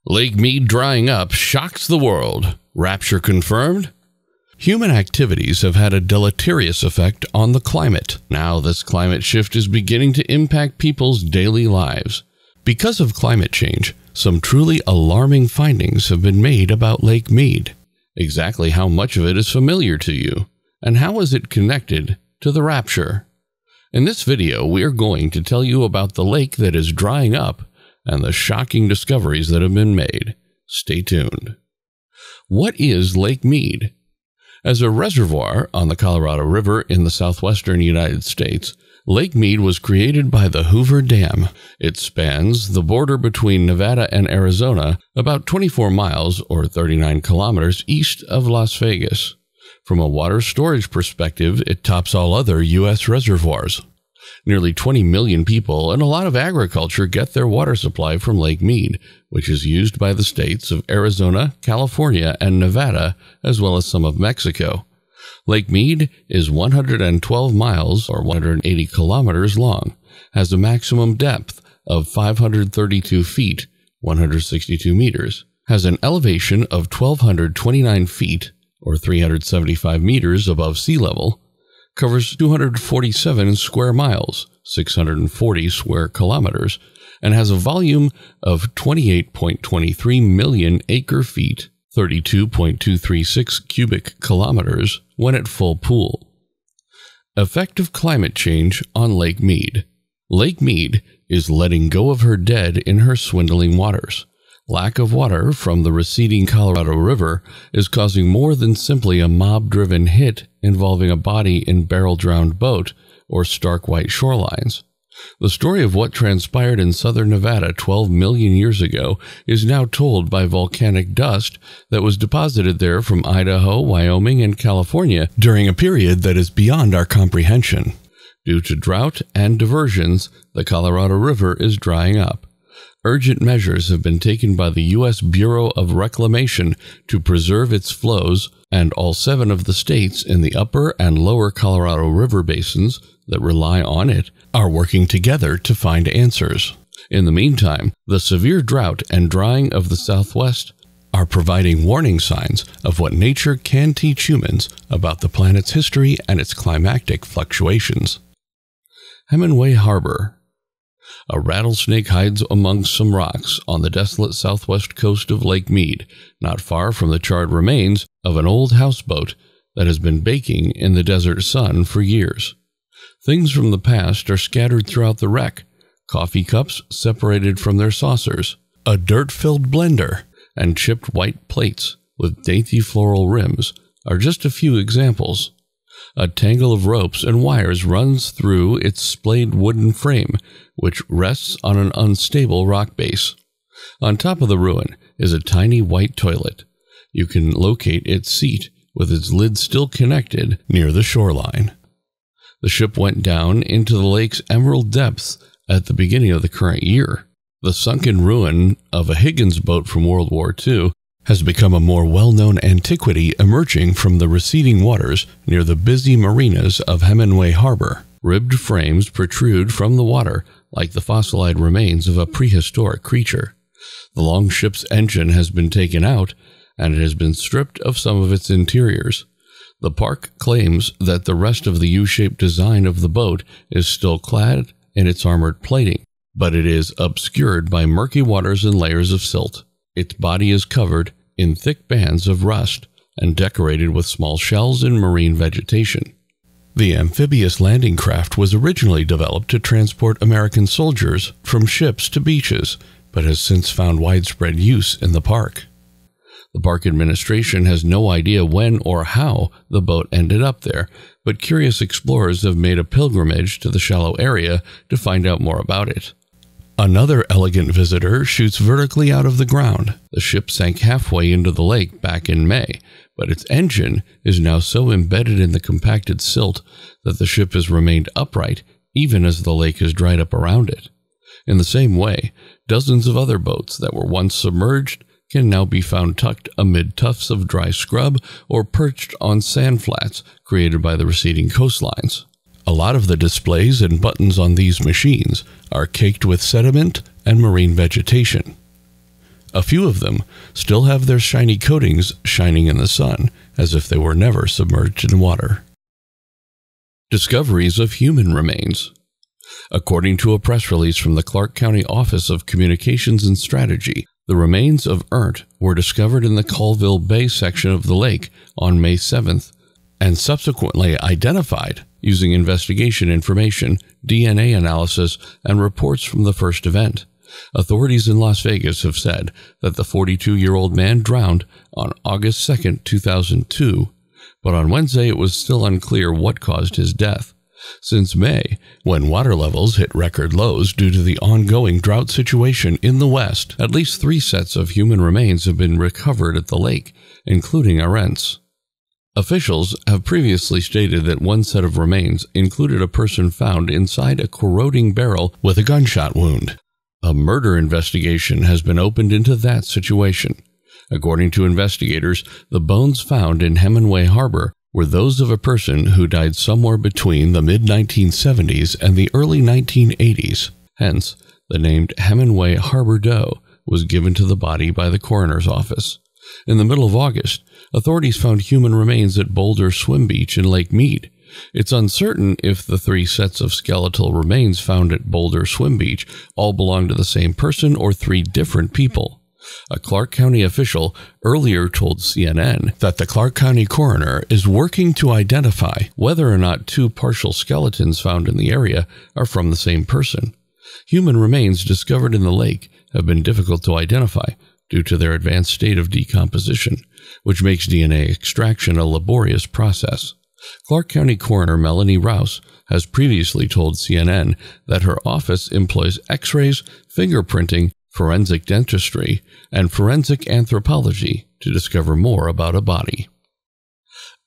Lake Mead drying up shocks the world. Rapture confirmed? Human activities have had a deleterious effect on the climate. Now this climate shift is beginning to impact people's daily lives. Because of climate change, some truly alarming findings have been made about Lake Mead. Exactly how much of it is familiar to you, and how is it connected to the Rapture? In this video, we are going to tell you about the lake that is drying up and the shocking discoveries that have been made. Stay tuned. What is Lake Mead? As a reservoir on the Colorado River in the southwestern United States, Lake Mead was created by the Hoover Dam. It spans the border between Nevada and Arizona, about 24 miles or 39 kilometers east of Las Vegas. From a water storage perspective, it tops all other U.S. reservoirs. Nearly 20 million people and a lot of agriculture get their water supply from Lake Mead, which is used by the states of Arizona, California, and Nevada, as well as some of Mexico. Lake Mead is 112 miles or 180 kilometers long, has a maximum depth of 532 feet, 162 meters, has an elevation of 1,229 feet, or 375 meters above sea level, covers 247 square miles, 640 square kilometers, and has a volume of 28.23 million acre-feet, 32.236 cubic kilometers when at full pool. Effect of climate change on Lake Mead. Lake Mead is letting go of her dead in her swindling waters. Lack of water from the receding Colorado River is causing more than simply a mob-driven hit involving a body in barrel-drowned boat or stark white shorelines. The story of what transpired in southern Nevada 12 million years ago is now told by volcanic dust that was deposited there from Idaho, Wyoming, and California during a period that is beyond our comprehension. Due to drought and diversions, the Colorado River is drying up. Urgent measures have been taken by the U.S. Bureau of Reclamation to preserve its flows, and all 7 of the states in the upper and lower Colorado River basins that rely on it are working together to find answers. In the meantime, the severe drought and drying of the Southwest are providing warning signs of what nature can teach humans about the planet's history and its climactic fluctuations. Hemingway Harbor. A rattlesnake hides among some rocks on the desolate southwest coast of Lake Mead, not far from the charred remains of an old houseboat that has been baking in the desert sun for years. Things from the past are scattered throughout the wreck: coffee cups separated from their saucers, a dirt-filled blender, and chipped white plates with dainty floral rims are just a few examples. A tangle of ropes and wires runs through its splayed wooden frame, which rests on an unstable rock base. On top of the ruin is a tiny white toilet. You can locate its seat, with its lid still connected, near the shoreline. The ship went down into the lake's emerald depths at the beginning of the current year. The sunken ruin of a Higgins boat from World War II has become a more well-known antiquity emerging from the receding waters near the busy marinas of Hemingway Harbor. Ribbed frames protrude from the water like the fossilized remains of a prehistoric creature. The longship's engine has been taken out, and it has been stripped of some of its interiors. The park claims that the rest of the U-shaped design of the boat is still clad in its armored plating, but it is obscured by murky waters and layers of silt. Its body is covered in thick bands of rust and decorated with small shells and marine vegetation. The amphibious landing craft was originally developed to transport American soldiers from ships to beaches, but has since found widespread use in the park. The park administration has no idea when or how the boat ended up there, but curious explorers have made a pilgrimage to the shallow area to find out more about it. Another elegant visitor shoots vertically out of the ground. The ship sank halfway into the lake back in May, but its engine is now so embedded in the compacted silt that the ship has remained upright even as the lake has dried up around it. In the same way, dozens of other boats that were once submerged can now be found tucked amid tufts of dry scrub or perched on sand flats created by the receding coastlines. A lot of the displays and buttons on these machines are caked with sediment and marine vegetation. A few of them still have their shiny coatings shining in the sun, as if they were never submerged in water. Discoveries of human remains. According to a press release from the Clark County Office of Communications and Strategy, the remains of Ernst were discovered in the Colville Bay section of the lake on May 7th and subsequently identified using investigation information, DNA analysis, and reports from the first event. Authorities in Las Vegas have said that the 42-year-old man drowned on August 2, 2002, but on Wednesday it was still unclear what caused his death. Since May, when water levels hit record lows due to the ongoing drought situation in the West, at least 3 sets of human remains have been recovered at the lake, including Ernst's. Officials have previously stated that one set of remains included a person found inside a corroding barrel with a gunshot wound. A murder investigation has been opened into that situation. According to investigators, the bones found in Hemingway Harbor were those of a person who died somewhere between the mid-1970s and the early 1980s. Hence, the named Hemingway Harbor Doe was given to the body by the coroner's office. In the middle of August, authorities found human remains at Boulder Swim Beach in Lake Mead. It's uncertain if the 3 sets of skeletal remains found at Boulder Swim Beach all belong to the same person or 3 different people. A Clark County official earlier told CNN that the Clark County coroner is working to identify whether or not 2 partial skeletons found in the area are from the same person. Human remains discovered in the lake have been difficult to identify due to their advanced state of decomposition, which makes DNA extraction a laborious process. Clark County Coroner Melanie Rouse has previously told CNN that her office employs X-rays, fingerprinting, forensic dentistry, and forensic anthropology to discover more about a body.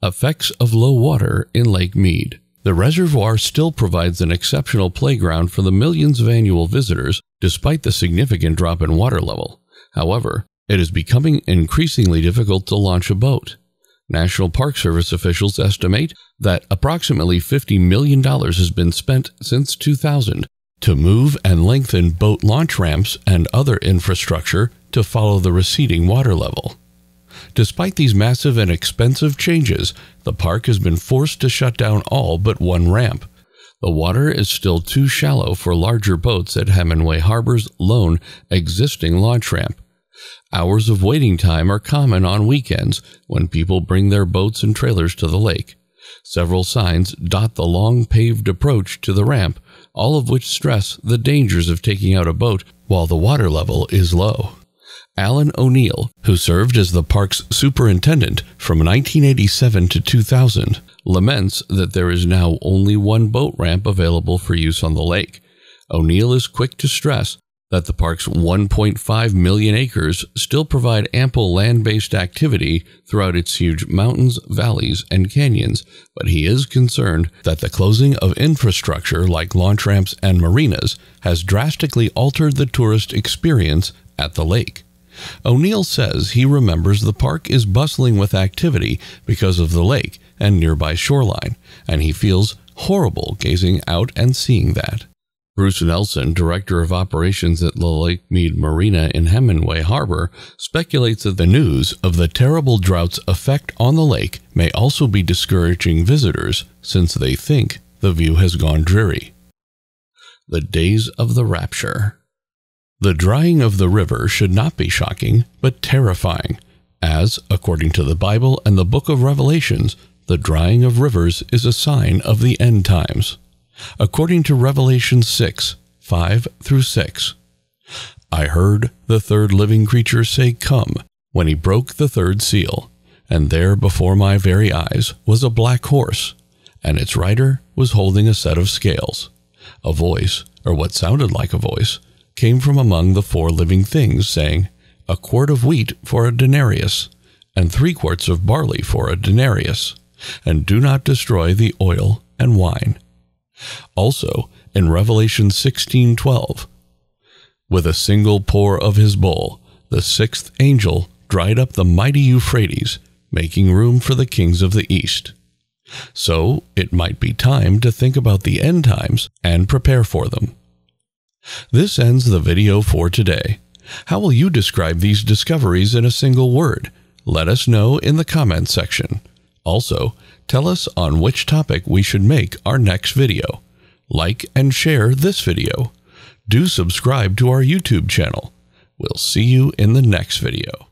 Effects of low water in Lake Mead. The reservoir still provides an exceptional playground for the millions of annual visitors despite the significant drop in water level. However, it is becoming increasingly difficult to launch a boat. National Park Service officials estimate that approximately $50 million has been spent since 2000 to move and lengthen boat launch ramps and other infrastructure to follow the receding water level. Despite these massive and expensive changes, the park has been forced to shut down all but one ramp. The water is still too shallow for larger boats at Hemingway Harbor's lone existing launch ramp. Hours of waiting time are common on weekends when people bring their boats and trailers to the lake. Several signs dot the long paved approach to the ramp, all of which stress the dangers of taking out a boat while the water level is low. Alan O'Neill, who served as the park's superintendent from 1987 to 2000, laments that there is now only one boat ramp available for use on the lake. O'Neill is quick to stress that the park's 1.5 million acres still provide ample land-based activity throughout its huge mountains, valleys, and canyons, but he is concerned that the closing of infrastructure like launch ramps and marinas has drastically altered the tourist experience at the lake. O'Neill says he remembers the park is bustling with activity because of the lake and nearby shoreline, and he feels horrible gazing out and seeing that. Bruce Nelson, director of operations at the Lake Mead Marina in Hemingway Harbor, speculates that the news of the terrible drought's effect on the lake may also be discouraging visitors since they think the view has gone dreary. The days of the Rapture. The drying of the river should not be shocking, but terrifying, as, according to the Bible and the book of Revelations, the drying of rivers is a sign of the end times. According to Revelation 6, 5-6, I heard the third living creature say, "Come," when he broke the third seal, and there before my very eyes was a black horse, and its rider was holding a set of scales. A voice, or what sounded like a voice, came from among the 4 living things, saying, "A quart of wheat for a denarius, and 3 quarts of barley for a denarius, and do not destroy the oil and wine." Also, in Revelation 16:12, with a single pour of his bowl, the 6th angel dried up the mighty Euphrates, making room for the kings of the east. So, it might be time to think about the end times and prepare for them. This ends the video for today. How will you describe these discoveries in a single word? Let us know in the comments section. Also, tell us on which topic we should make our next video. Like and share this video. Do subscribe to our YouTube channel. We'll see you in the next video.